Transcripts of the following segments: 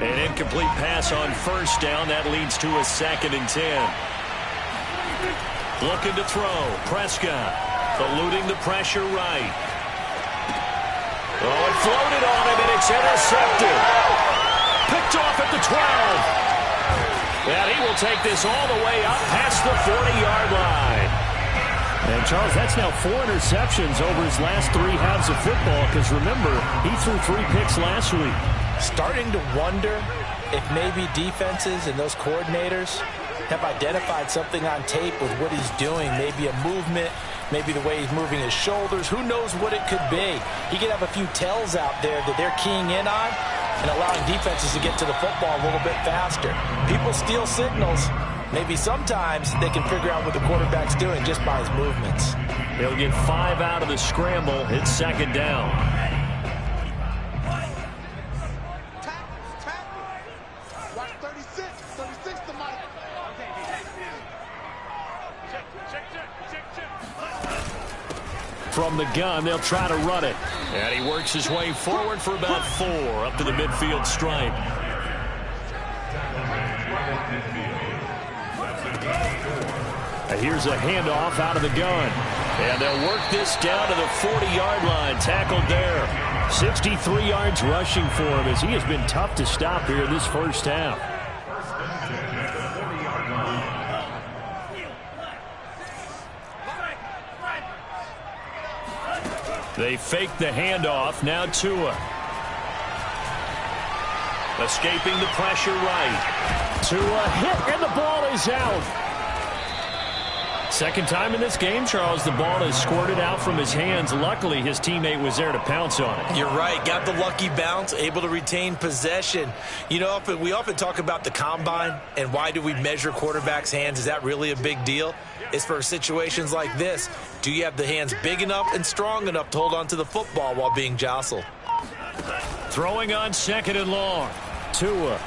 An incomplete pass on first down. That leads to a 2nd and 10. Looking to throw. Prescott eluding the pressure right. Oh, it floated on him, and it's intercepted. Picked off at the 12. And he will take this all the way up past the 40-yard line. And, Charles, that's now 4 interceptions over his last 3 halves of football because, remember, he threw 3 picks last week. Starting to wonder if maybe defenses and those coordinators have identified something on tape with what he's doing. Maybe a movement, maybe the way he's moving his shoulders. Who knows what it could be? He could have a few tells out there that they're keying in on and allowing defenses to get to the football a little bit faster. People steal signals. Maybe sometimes they can figure out what the quarterback's doing just by his movements. He'll get 5 out of the scramble. It's 2nd down. From the gun, they'll try to run it. And he works his way forward for about 4 up to the midfield stripe. Here's a handoff out of the gun. And they'll work this down to the 40-yard line. Tackled there. 63 yards rushing for him as he has been tough to stop here in this first half. They fake the handoff. Now Tua. Escaping the pressure right. Tua hit, and the ball is out. Second time in this game, Charles, the ball is squirted out from his hands. Luckily, his teammate was there to pounce on it. You're right. Got the lucky bounce, able to retain possession. You know, we often talk about the combine and why do we measure quarterbacks' hands. Is that really a big deal? It's for situations like this. Do you have the hands big enough and strong enough to hold on to the football while being jostled? Throwing on 2nd and long. Tua.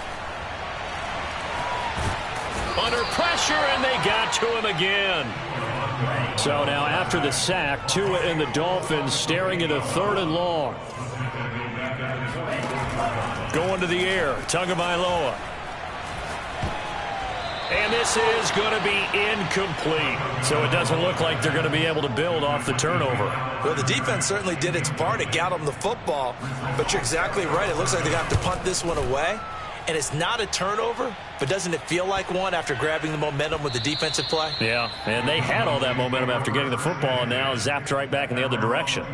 Under pressure, and they got to him again. So now after the sack, Tua and the Dolphins staring at a 3rd and long. Going to the air, Tagovailoa. And this is going to be incomplete. So it doesn't look like they're going to be able to build off the turnover. Well, the defense certainly did its part. It got them the football. But you're exactly right. It looks like they're going to have to punt this one away. And it's not a turnover, but doesn't it feel like one after grabbing the momentum with the defensive play? Yeah, and they had all that momentum after getting the football and now zapped right back in the other direction.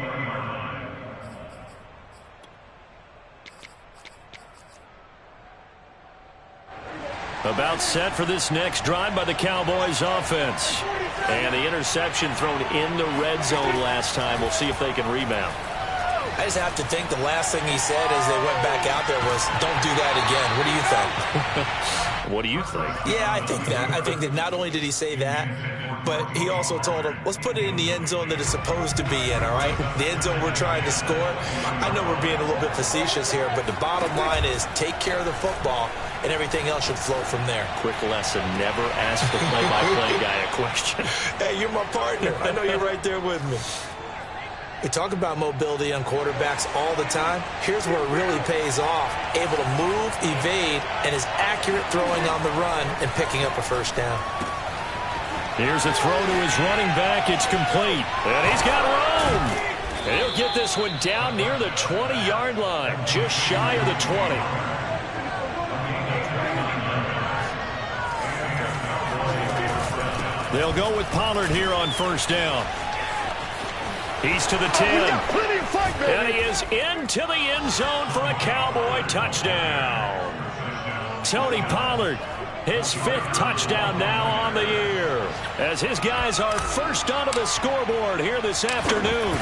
About set for this next drive by the Cowboys offense. And the interception thrown in the red zone last time. We'll see if they can rebound. I just have to think the last thing he said as they went back out there was, don't do that again. What do you think? What do you think? Yeah, I think that. I think that not only did he say that, but he also told him, let's put it in the end zone that it's supposed to be in, all right? The end zone we're trying to score. I know we're being a little bit facetious here, but the bottom line is take care of the football, and everything else should flow from there. Quick lesson, never ask the play-by-play guy a question. Hey, you're my partner. I know you're right there with me. We talk about mobility on quarterbacks all the time. Here's where it really pays off. Able to move, evade, and is accurate throwing on the run and picking up a first down. Here's a throw to his running back. It's complete. And he's got room. And he'll get this one down near the 20-yard line, just shy of the 20. They'll go with Pollard here on first down. He's to the 10. And he is into the end zone for a Cowboy touchdown. Tony Pollard, his 5th touchdown now on the year, as his guys are first onto the scoreboard here this afternoon.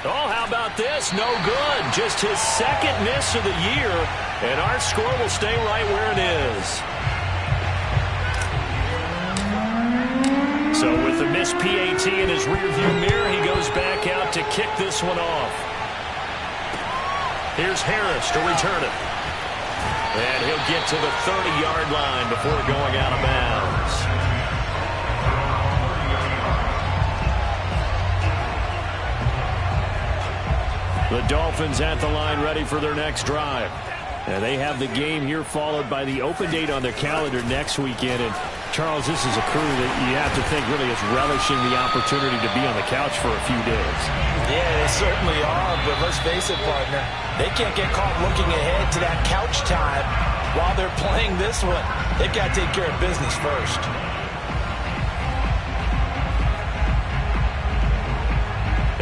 Oh, how about this? No good. Just his 2nd miss of the year, and our score will stay right where it is. So with the missed PAT in his rearview mirror, he goes back out to kick this one off. Here's Harris to return it. And he'll get to the 30-yard line before going out of bounds. The Dolphins at the line ready for their next drive. And they have the game here followed by the open date on their calendar next weekend. And, Charles, this is a crew that you have to think really is relishing the opportunity to be on the couch for a few days. Yeah, they certainly are, but let's face it, partner. They can't get caught looking ahead to that couch time while they're playing this one. They've got to take care of business first.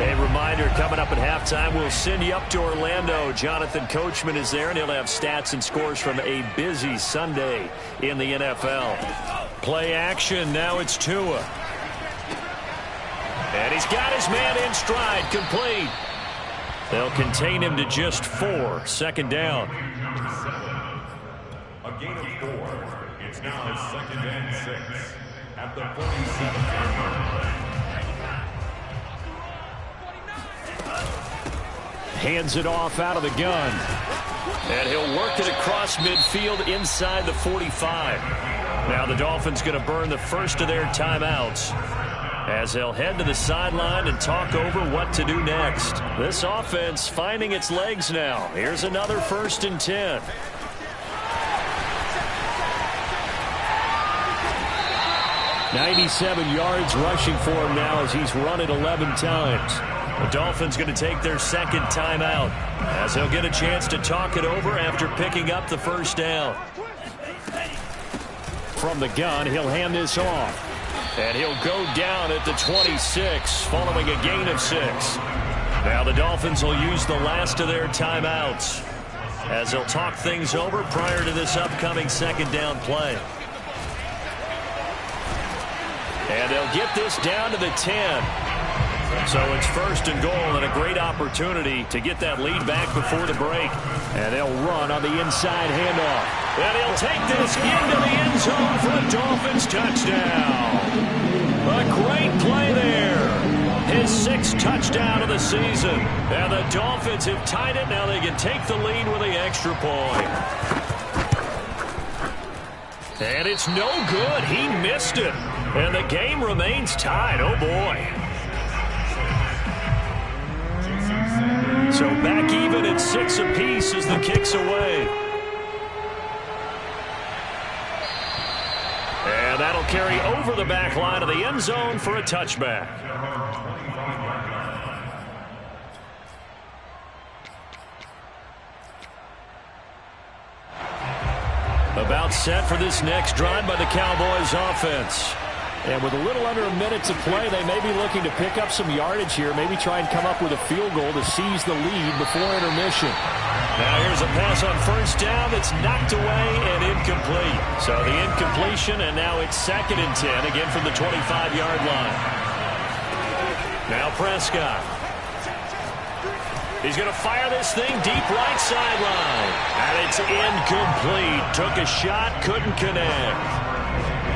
A reminder, coming up at halftime, we'll send you up to Orlando. Jonathan Coachman is there, and he'll have stats and scores from a busy Sunday in the NFL. Play action. Now it's Tua. And he's got his man in stride, complete. They'll contain him to just 4. Second down. A gain of 4. It's now 2nd and 6 at the 47-yard line. Hands it off out of the gun. And he'll work it across midfield inside the 45. Now the Dolphins going to burn the first of their timeouts as they'll head to the sideline and talk over what to do next. This offense finding its legs now. Here's another 1st and 10. "97 yards rushing for him now as he's run it 11 times. The Dolphins going to take their second timeout as they'll get a chance to talk it over after picking up the first down. From the gun, he'll hand this off. And he'll go down at the 26 following a gain of 6. Now the Dolphins will use the last of their timeouts as they'll talk things over prior to this upcoming second down play. And they'll get this down to the 10. So it's 1st and goal and a great opportunity to get that lead back before the break. And they'll run on the inside handoff. And he'll take this into the end zone for a Dolphins touchdown. A great play there. His 6th touchdown of the season. And the Dolphins have tied it. Now they can take the lead with the extra point. And it's no good. He missed it. And the game remains tied. Oh, boy. So back even at 6 apiece as the kick's away. And that'll carry over the back line of the end zone for a touchback. About set for this next drive by the Cowboys offense. And with a little under a minute to play, they may be looking to pick up some yardage here, maybe try and come up with a field goal to seize the lead before intermission. Now here's a pass on 1st down that's knocked away and incomplete. So the incompletion, and now it's 2nd and 10, again from the 25-yard line. Now Prescott. He's going to fire this thing deep right sideline. And it's incomplete. Took a shot, couldn't connect.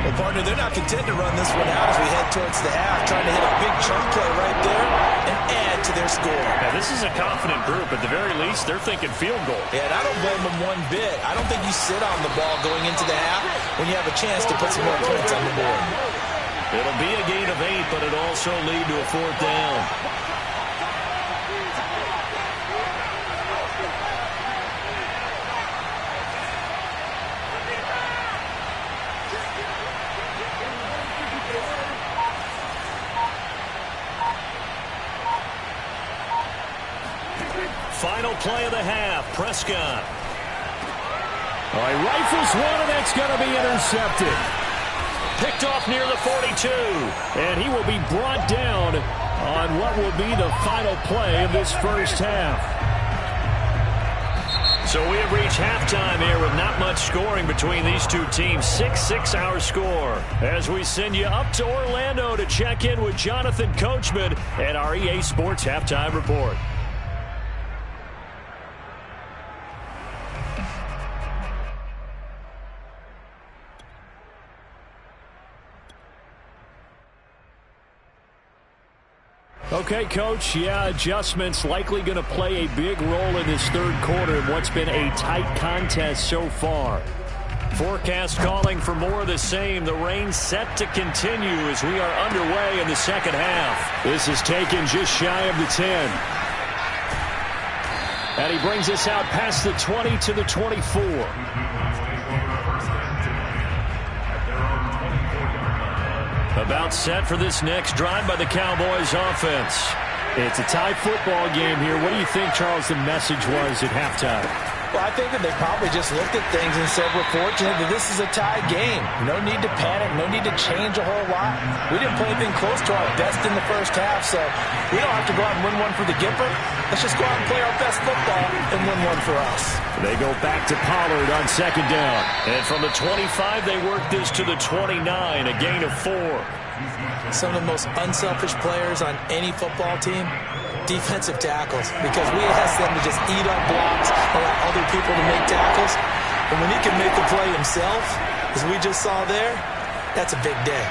Well, partner, they're not content to run this one out as we head towards the half, trying to hit a big chunk play right there and add to their score. Now, this is a confident group. At the very least, they're thinking field goal. Yeah, and I don't blame them one bit. I don't think you sit on the ball going into the half when you have a chance to put some more points on the board. It'll be a gain of 8, but it'll also lead to a 4th down. Final play of the half, Prescott. He rifles one, and that's going to be intercepted. Picked off near the 42. And he will be brought down on what will be the final play of this first half. So we have reached halftime here with not much scoring between these two teams. 6-6 our score. As we send you up to Orlando to check in with Jonathan Coachman and our EA Sports Halftime Report. Okay, Coach, adjustments likely going to play a big role in this third quarter in what's been a tight contest so far. Forecast calling for more of the same. The rain set to continue as we are underway in the second half. This is taken just shy of the 10. And he brings us out past the 20 to the 24. About set for this next drive by the Cowboys offense. It's a tie football game here. What do you think, Charles, the message was at halftime? Well, I think that they probably just looked at things and said, we're fortunate that this is a tie game. No need to panic. No need to change a whole lot. We didn't play anything close to our best in the first half, so we don't have to go out and win one for the Gipper. Let's just go out and play our best football and win one for us. They go back to Pollard on second down. And from the 25, they work this to the 29, a gain of 4. Some of the most unselfish players on any football team, defensive tackles, because we ask them to just eat up blocks, allow other people to make tackles. And when he can make the play himself, as we just saw there, that's a big day.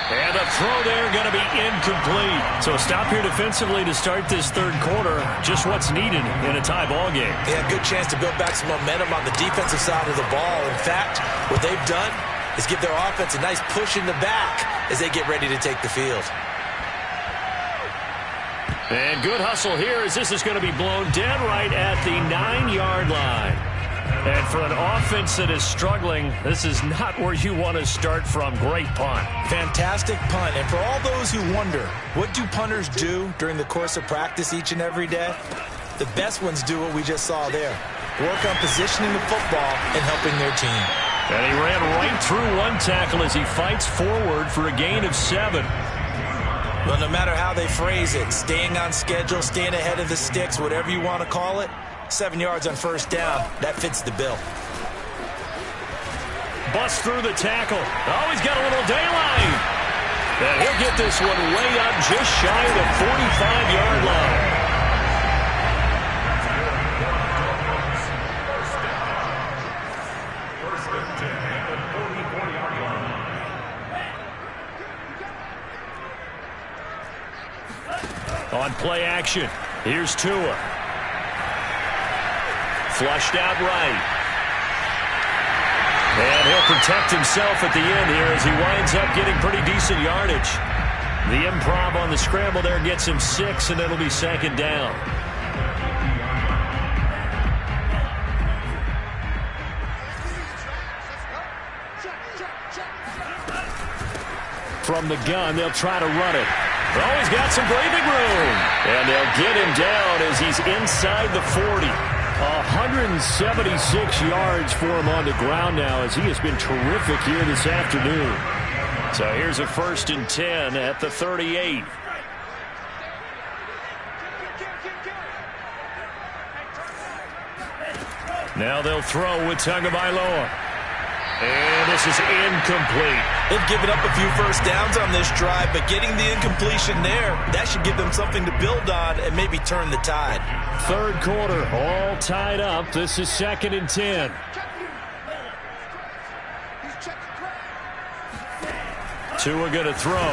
And the throw there going to be incomplete. So stop here defensively to start this third quarter. Just what's needed in a tie ball game. Yeah, good chance to build back some momentum on the defensive side of the ball. In fact, what they've done is give their offense a nice push in the back as they get ready to take the field. And good hustle here as this is going to be blown dead right at the 9-yard line. And for an offense that is struggling, this is not where you want to start from. Great punt. Fantastic punt. And for all those who wonder, what do punters do during the course of practice each and every day? The best ones do what we just saw there. Work on positioning the football and helping their team. And he ran right through one tackle as he fights forward for a gain of 7. Well, no matter how they phrase it, staying on schedule, staying ahead of the sticks, whatever you want to call it, 7 yards on first down, that fits the bill. Bust through the tackle. Oh, he's got a little daylight. And he'll get this one way up just shy of the 45-yard line. On play action, here's Tua. Flushed out right. And he'll protect himself at the end here as he winds up getting pretty decent yardage. The improv on the scramble there gets him 6, and it'll be second down. From the gun, they'll try to run it. Oh, he's got some breathing room. And they'll get him down as he's inside the 40. 176 yards for him on the ground now as he has been terrific here this afternoon. So here's a 1st and 10 at the 38. Now they'll throw with Tagovailoa. And this is incomplete. They've given up a few first downs on this drive, but getting the incompletion there, that should give them something to build on and maybe turn the tide. Third quarter, all tied up. This is 2nd and 10. Tua going to throw.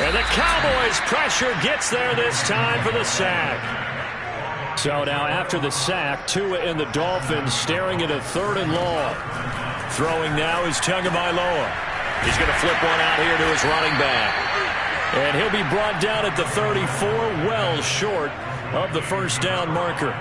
And the Cowboys' pressure gets there this time for the sack. So now after the sack, Tua and the Dolphins staring at a 3rd and long. Throwing now is Tagovailoa. He's going to flip one out here to his running back. And he'll be brought down at the 34, well short of the first down marker.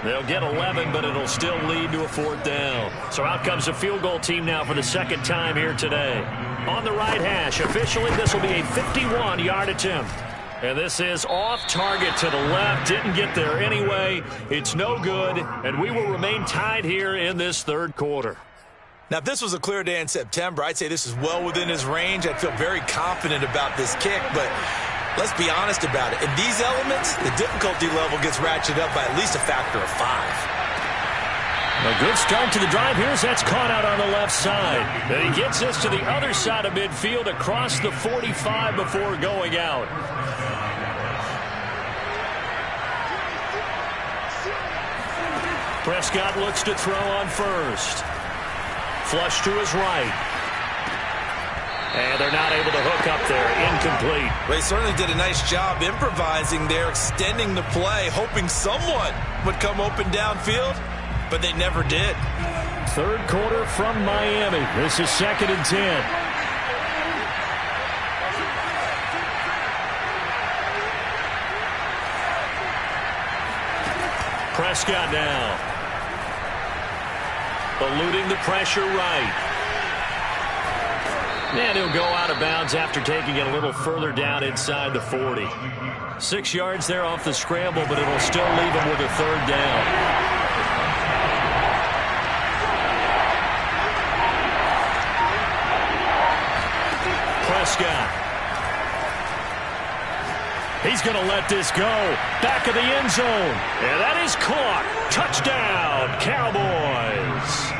They'll get 11, but it'll still lead to a 4th down. So out comes a field goal team now for the 2nd time here today. On the right hash, officially this will be a 51-yard attempt. And this is off target to the left. Didn't get there anyway. It's no good, and we will remain tied here in this 3rd quarter. Now, if this was a clear day in September, I'd say this is well within his range. I'd feel very confident about this kick, but let's be honest about it. In these elements, the difficulty level gets ratcheted up by at least a factor of 5. A good start to the drive here as that's caught out on the left side. And he gets us to the other side of midfield across the 45 before going out. Prescott looks to throw on first. Flush to his right. And they're not able to hook up there. Incomplete. They certainly did a nice job improvising there, extending the play, hoping someone would come open downfield, but they never did. 3rd quarter from Miami. This is 2nd and 10. Prescott now. Eluding the pressure right. And he'll go out of bounds after taking it a little further down inside the 40. 6 yards there off the scramble, but it'll still leave him with a third down. Prescott. He's going to let this go. Back of the end zone. And that is caught. Touchdown, Cowboys.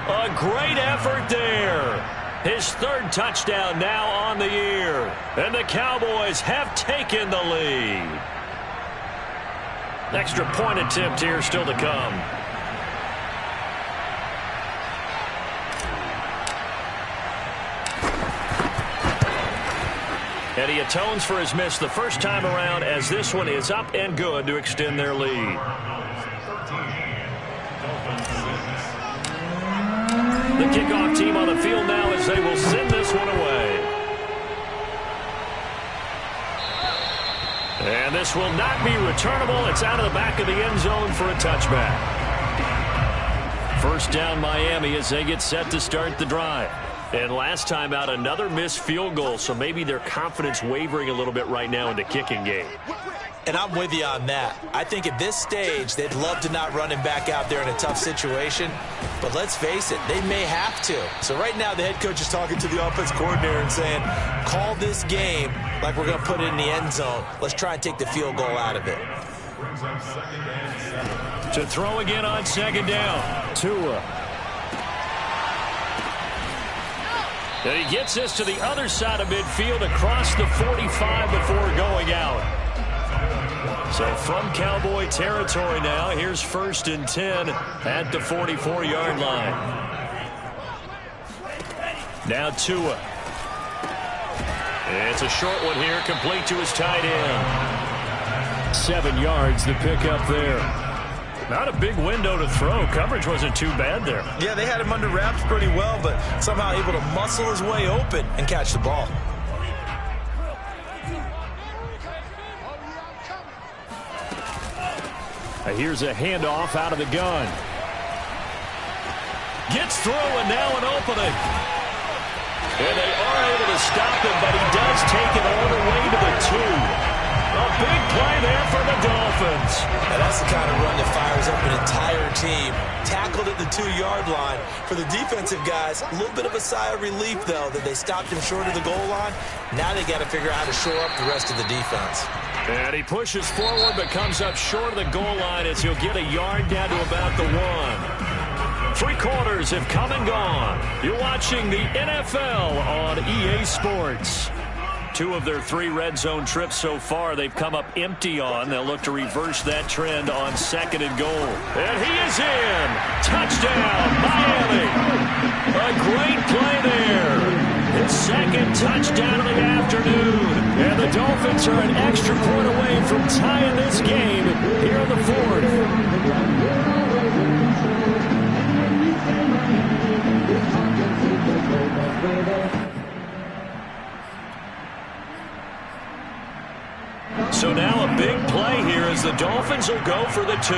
A great effort there. His third touchdown now on the year. And the Cowboys have taken the lead. Extra point attempt here still to come. And he atones for his miss the first time around as this one is up and good to extend their lead. The kickoff team on the field now as they will send this one away. And this will not be returnable. It's out of the back of the end zone for a touchback. First down Miami as they get set to start the drive. And last time out, another missed field goal, so maybe their confidence wavering a little bit right now in the kicking game. And I'm with you on that. I think at this stage, they'd love to not run him back out there in a tough situation. But let's face it, they may have to. So right now, the head coach is talking to the offense coordinator and saying, call this game like we're going to put it in the end zone. Let's try and take the field goal out of it. To throw again on second down. Tua. And he gets this to the other side of midfield across the 45 before going out. So from Cowboy territory now, here's 1st and 10 at the 44-yard line. Now Tua. It's a short one here, complete to his tight end. 7 yards, the pickup there. Not a big window to throw. Coverage wasn't too bad there. Yeah, they had him under wraps pretty well, but somehow able to muscle his way open and catch the ball. Here's a handoff out of the gun. Gets through and now an opening. And they are able to stop him, but he does take it all the way to the 2. A big play there for the Dolphins. And that's the kind of run that fires up an entire team. Tackled at the 2-yard line. For the defensive guys, a little bit of a sigh of relief, though, that they stopped him short of the goal line. Now they got to figure out how to shore up the rest of the defense. And he pushes forward but comes up short of the goal line as he'll get a yard down to about the 1. 3 quarters have come and gone. You're watching the NFL on EA Sports. 2 of their 3 red zone trips so far they've come up empty on. They'll look to reverse that trend on 2nd and goal. And he is in. Touchdown, Miami. A great play there. His 2nd touchdown of the afternoon. And the Dolphins are an extra point away from tying this game here in the 4th. So now a big play here as the Dolphins will go for the 2.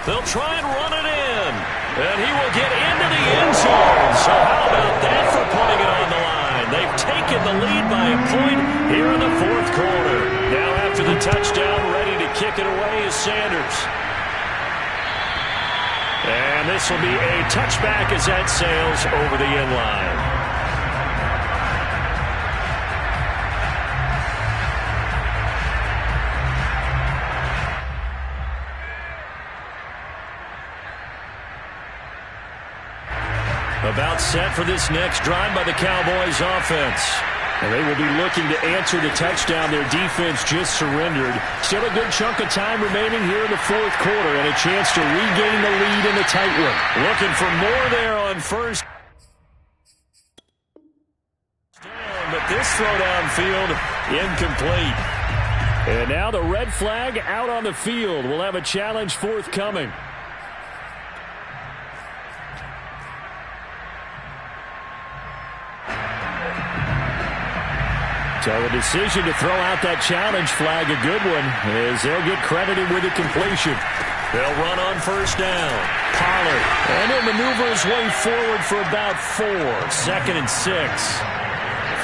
They'll try and run it in. And he will get into the end zone. So how about that for putting it on the line? They've taken the lead by a point here in the 4th quarter. Now after the touchdown, ready to kick it away is Sanders. And this will be a touchback as that sails over the end line. About set for this next drive by the Cowboys offense. And they will be looking to answer the touchdown their defense just surrendered. Still a good chunk of time remaining here in the 4th quarter and a chance to regain the lead in the tight one. Looking for more there on 1st. But this throw downfield incomplete. And now the red flag out on the field. We'll have a challenge forthcoming. So the decision to throw out that challenge flag, a good one, as they'll get credited with a completion. They'll run on first down. Pollard. And he'll maneuver his way forward for about 4. 2nd and 6.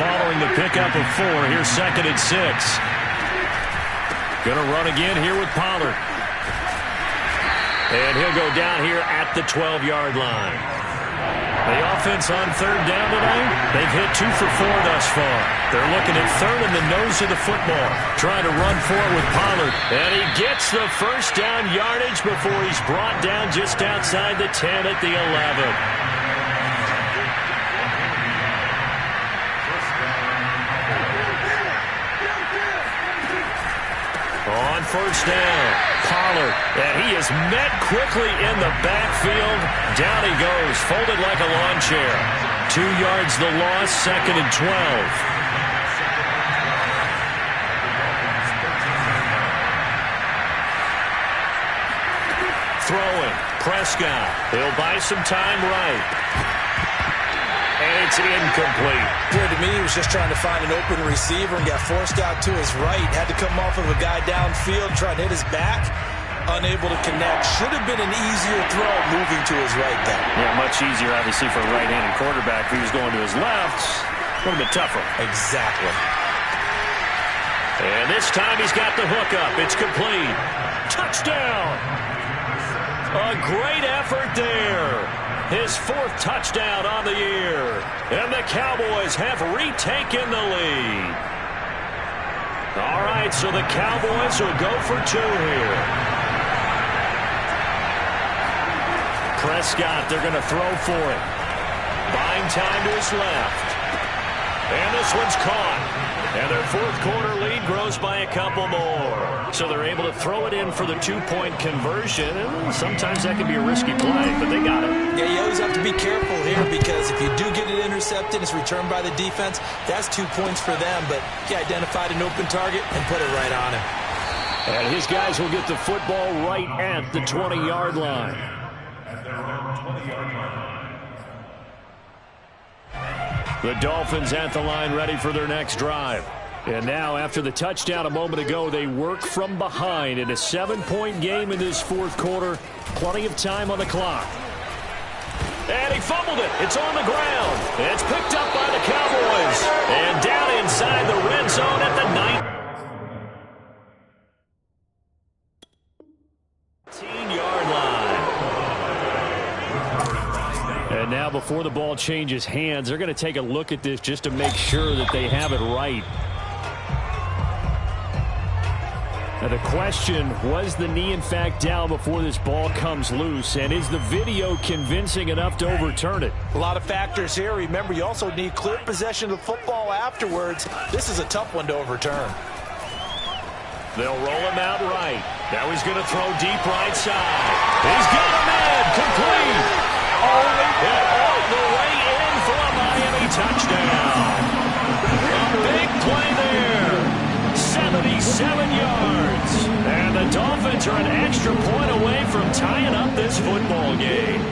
Following the pickup of 4, here's 2nd and 6. Going to run again here with Pollard. And he'll go down here at the 12-yard line. The offense on 3rd down tonight, they've hit 2 for 4 thus far. They're looking at 3rd in the nose of the football. Trying to run for it with Pollard. And he gets the first down yardage before he's brought down just outside the 10 at the 11. On first down, Pollard, and he is met quickly in the backfield. Down he goes, folded like a lawn chair. 2 yards the loss, 2nd and 12. Throwing, Prescott. He'll buy some time right. And it's incomplete. To me, he was just trying to find an open receiver and got forced out to his right. Had to come off of a guy downfield, trying to hit his back. Unable to connect. Should have been an easier throw moving to his right there. Yeah, much easier, obviously, for a right-handed quarterback. If he was going to his left, a little bit tougher. Exactly. And this time he's got the hook up. It's complete. Touchdown. A great effort there. His 4th touchdown on the year. And the Cowboys have retaken the lead. All right, so the Cowboys will go for 2 here. Prescott, they're going to throw for it. Buying time to his left. And this one's caught. And their 4th quarter lead grows by a couple more. So they're able to throw it in for the 2-point conversion. And sometimes that can be a risky play, but they got it. Yeah, you always have to be careful here because if you do get it intercepted, it's returned by the defense. That's 2 points for them, but he identified an open target and put it right on him. And his guys will get the football right at the 20-yard line. At their own 20-yard line. The Dolphins at the line ready for their next drive. And now, after the touchdown a moment ago, they work from behind in a 7-point game in this 4th quarter. Plenty of time on the clock. And he fumbled it. It's on the ground. It's picked up by the Cowboys. And down inside the red zone at the 19-yard line. And now, before the ball changes hands, they're going to take a look at this just to make sure that they have it right. Now the question, was the knee in fact down before this ball comes loose? And is the video convincing enough to overturn it? A lot of factors here. Remember, you also need clear possession of the football afterwards. This is a tough one to overturn. They'll roll him out right. Now he's going to throw deep right side. He's got him in. Complete. All the way in for a Miami touchdown. A big play there. 77 yards. And the Dolphins are an extra point away from tying up this football game.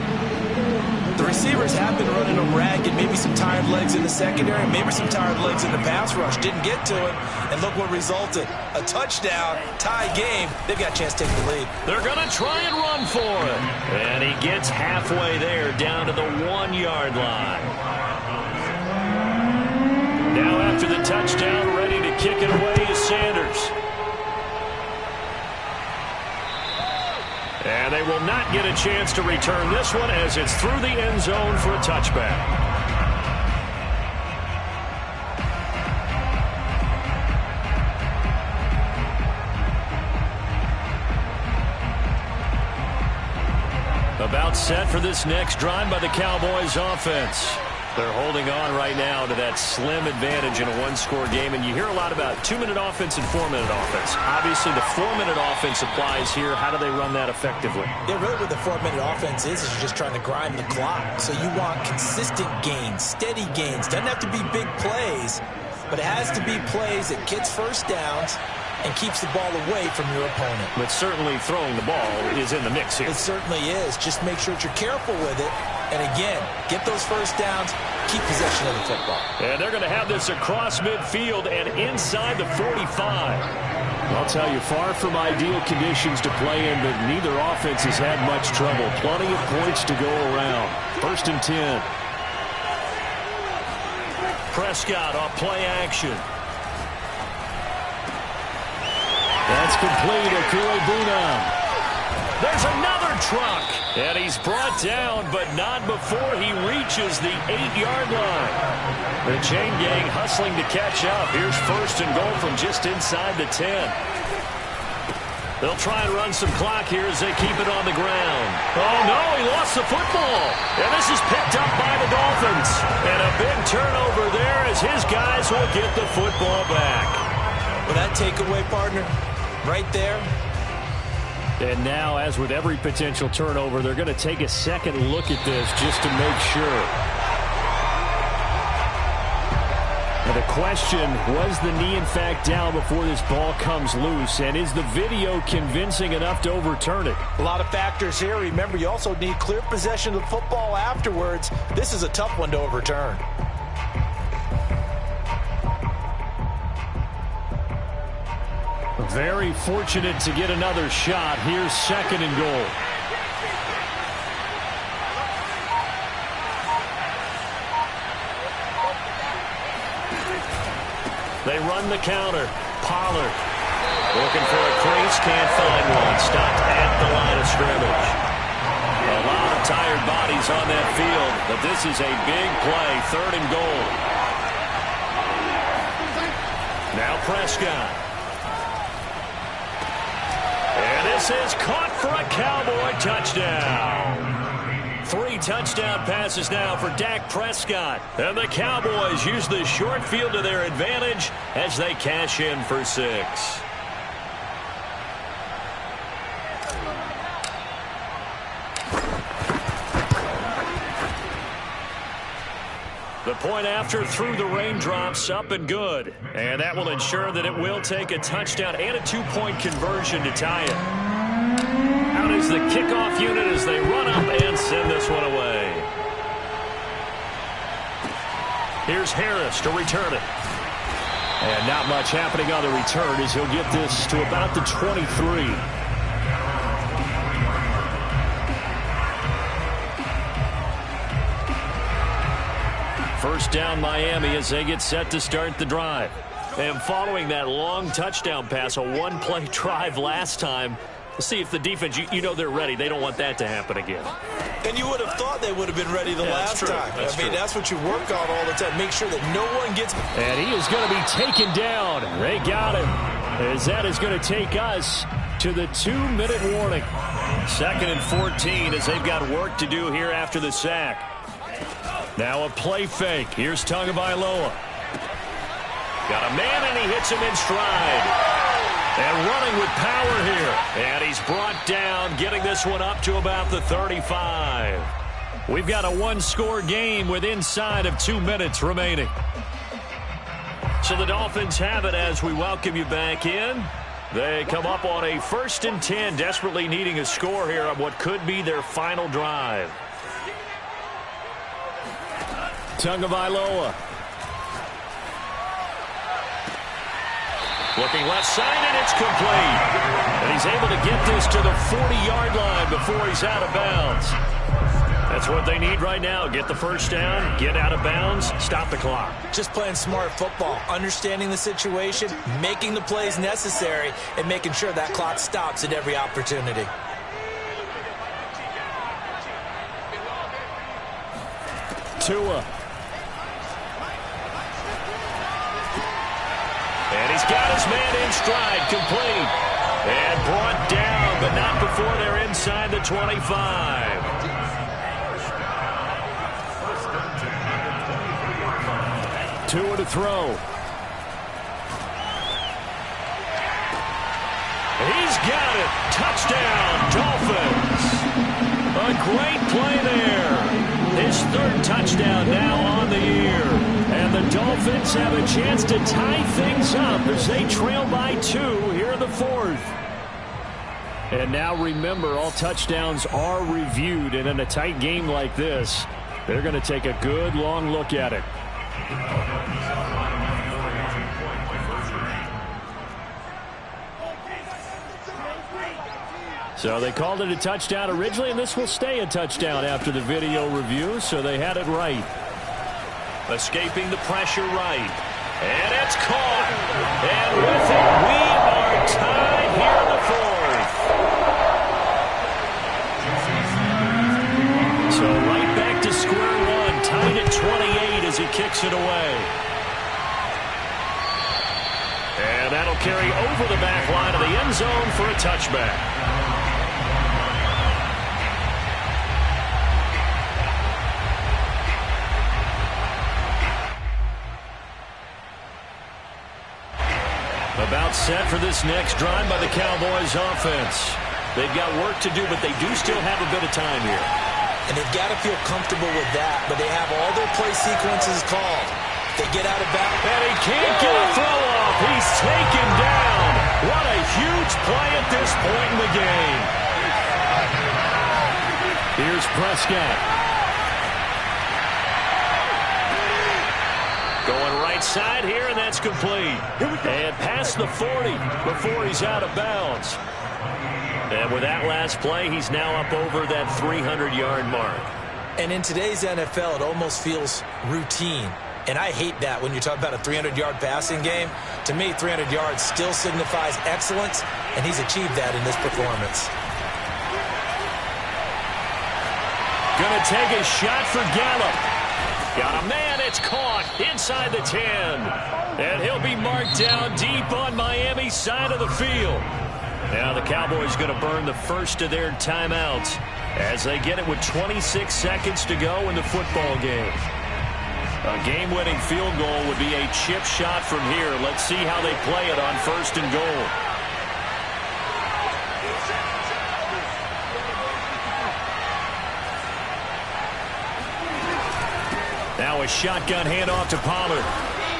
The receivers have been running them ragged. Maybe some tired legs in the secondary, maybe some tired legs in the pass rush. Didn't get to it, and look what resulted. A touchdown, tie game. They've got a chance to take the lead. They're going to try and run for it. And he gets halfway there, down to the 1-yard line. Now after the touchdown, ready to kick it away is Sanders. And they will not get a chance to return this one as it's through the end zone for a touchback. About set for this next drive by the Cowboys offense. They're holding on right now to that slim advantage in a one-score game. And you hear a lot about 2-minute offense and 4-minute offense. Obviously, the 4-minute offense applies here. How do they run that effectively? Yeah, really what the 4-minute offense is you're just trying to grind the clock. So you want consistent gains, steady gains. Doesn't have to be big plays, but it has to be plays that gets first downs and keeps the ball away from your opponent. But certainly throwing the ball is in the mix here. It certainly is. Just make sure that you're careful with it And again, get those first downs, keep possession of the football. And they're going to have this across midfield and inside the 45. I'll tell you, far from ideal conditions to play in, but neither offense has had much trouble. Plenty of points to go around. 1st and 10. Prescott off play action. That's complete. Okuegbunam. There's another truck. And he's brought down, but not before he reaches the 8-yard line. The chain gang hustling to catch up. Here's 1st and goal from just inside the 10. They'll try and run some clock here as they keep it on the ground. Oh, no, he lost the football. And this is picked up by the Dolphins. And a big turnover there as his guys will get the football back. Well, that takeaway, partner, right there. And now, as with every potential turnover, they're going to take a second look at this just to make sure. Now the question, was the knee in fact down before this ball comes loose? And is the video convincing enough to overturn it? A lot of factors here. Remember, you also need clear possession of the football afterwards. This is a tough one to overturn. Very fortunate to get another shot. Here's 2nd and goal. They run the counter. Pollard looking for a crease, can't find one. Stopped at the line of scrimmage. A lot of tired bodies on that field, but this is a big play. 3rd and goal. Now Prescott. And this is caught for a Cowboy touchdown. 3 touchdown passes now for Dak Prescott. And the Cowboys use the short field to their advantage as they cash in for 6. The point after through the raindrops, up and good. And that will ensure that it will take a touchdown and a 2-point conversion to tie it. Out is the kickoff unit as they run up and send this one away. Here's Harris to return it. And not much happening on the return as he'll get this to about the 23. First down Miami as they get set to start the drive. And following that long touchdown pass, a 1-play drive last time, to see if the defense, you know they're ready. They don't want that to happen again. And you would have thought they would have been ready the last time. That's what you work on all the time. Make sure that no one gets... And he is going to be taken down. They got him. As that is going to take us to the 2-minute warning. 2nd and 14 as they've got work to do here after the sack. Now a play fake. Here's Tagovailoa. Got a man, and he hits him in stride. And running with power here. And he's brought down, getting this one up to about the 35. We've got a 1-score game with inside of 2 minutes remaining. So the Dolphins have it as we welcome you back in. They come up on a 1st and 10, desperately needing a score here on what could be their final drive. Tagovailoa. Looking left side, and it's complete. And he's able to get this to the 40-yard line before he's out of bounds. That's what they need right now. Get the first down, get out of bounds, stop the clock. Just playing smart football, understanding the situation, making the plays necessary, and making sure that clock stops at every opportunity. Tua. And he's got his man in stride, complete. And brought down, but not before they're inside the 25. Tua to throw. He's got it. Touchdown, Dolphins. A great play there. His 3rd touchdown now on the year. And the Dolphins have a chance to tie things up as they trail by 2 here in the 4th. And now remember, all touchdowns are reviewed, and in a tight game like this, they're going to take a good long look at it. So they called it a touchdown originally, and this will stay a touchdown after the video review, so they had it right. Escaping the pressure right. And it's caught. And with it, we are tied here in the fourth. So right back to square one, tied at 28 as he kicks it away. And that'll carry over the back line of the end zone for a touchback. About set for this next drive by the Cowboys offense. They've got work to do, but they do still have a bit of time here. And they've got to feel comfortable with that, but they have all their play sequences called. They get out of bounds. And he can't get a throw off. He's taken down. What a huge play at this point in the game. Here's Prescott. Going right side here, and that's complete. And past the 40 before he's out of bounds. And with that last play, he's now up over that 300-yard mark. And in today's NFL, it almost feels routine. And I hate that when you talk about a 300-yard passing game. To me, 300 yards still signifies excellence, and he's achieved that in this performance. Gonna take a shot for Gallup. Got a man, it's caught inside the 10. And he'll be marked down deep on Miami's side of the field. Now the Cowboys going to burn the first of their timeouts as they get it with 26 seconds to go in the football game. A game-winning field goal would be a chip shot from here. Let's see how they play it on first and goal. Now a shotgun handoff to Pollard.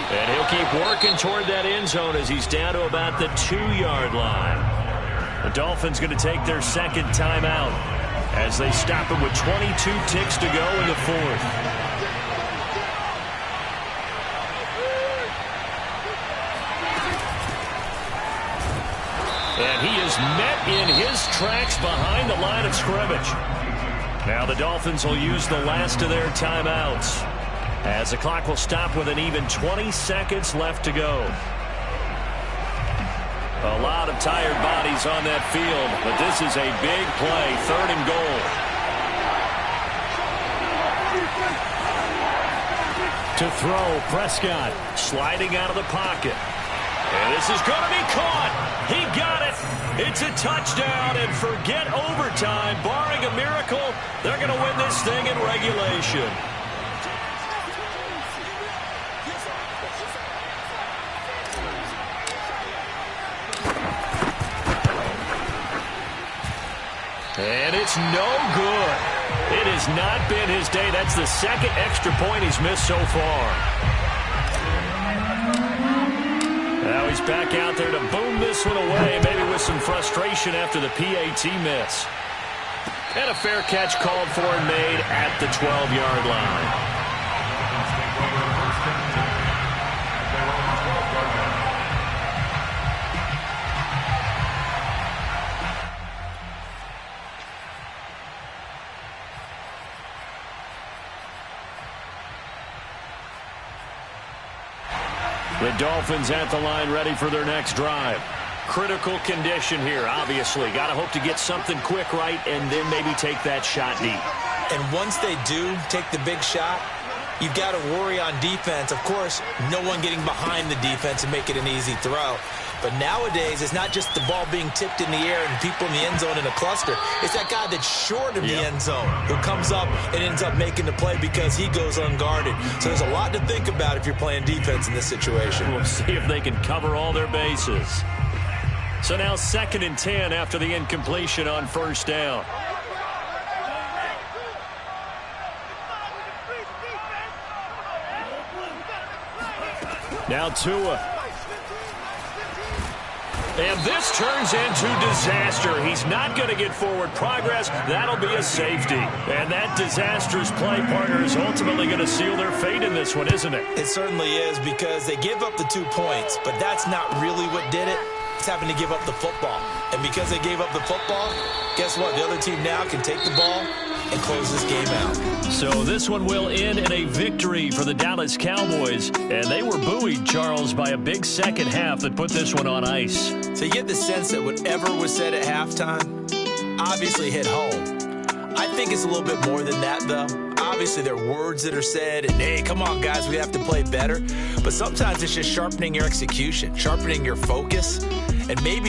And he'll keep working toward that end zone as he's down to about the 2-yard line. The Dolphins going to take their second timeout as they stop him with 22 ticks to go in the fourth. And he is met in his tracks behind the line of scrimmage. Now the Dolphins will use the last of their timeouts as the clock will stop with an even 20 seconds left to go. A lot of tired bodies on that field, but this is a big play, third and goal. To throw, Prescott. Sliding out of the pocket. And this is going to be caught. He got it. It's a touchdown, and forget overtime. Barring a miracle, they're going to win this thing in regulation. And it's no good. It has not been his day. That's the second extra point he's missed so far. Now he's back out there to boom this one away, maybe with some frustration after the PAT miss. And a fair catch called for and made at the 12-yard line. The Dolphins at the line ready for their next drive. Critical condition here, obviously. Got to hope to get something quick right and then maybe take that shot deep. And once they do take the big shot, you've got to worry on defense. Of course, no one getting behind the defense and make it an easy throw. But nowadays, it's not just the ball being tipped in the air and people in the end zone in a cluster. It's that guy that's short of the end zone who comes up and ends up making the play because he goes unguarded. So there's a lot to think about if you're playing defense in this situation. We'll see if they can cover all their bases. So now 2nd and 10 after the incompletion on first down. Now Tua. And this turns into disaster. He's not going to get forward progress. That'll be a safety. And that disastrous play, partner, is ultimately going to seal their fate in this one, isn't it? It certainly is, because they give up the 2 points, but that's not really what did it. It's having to give up the football. And because they gave up the football, guess what? The other team now can take the ball and close this game out. So this one will end in a victory for the Dallas Cowboys. And they were buoyed, Charles, by a big second half that put this one on ice. So you get the sense that whatever was said at halftime obviously hit home. I think it's a little bit more than that, though. Obviously, there are words that are said, and hey, come on, guys, we have to play better. But sometimes it's just sharpening your execution, sharpening your focus, and maybe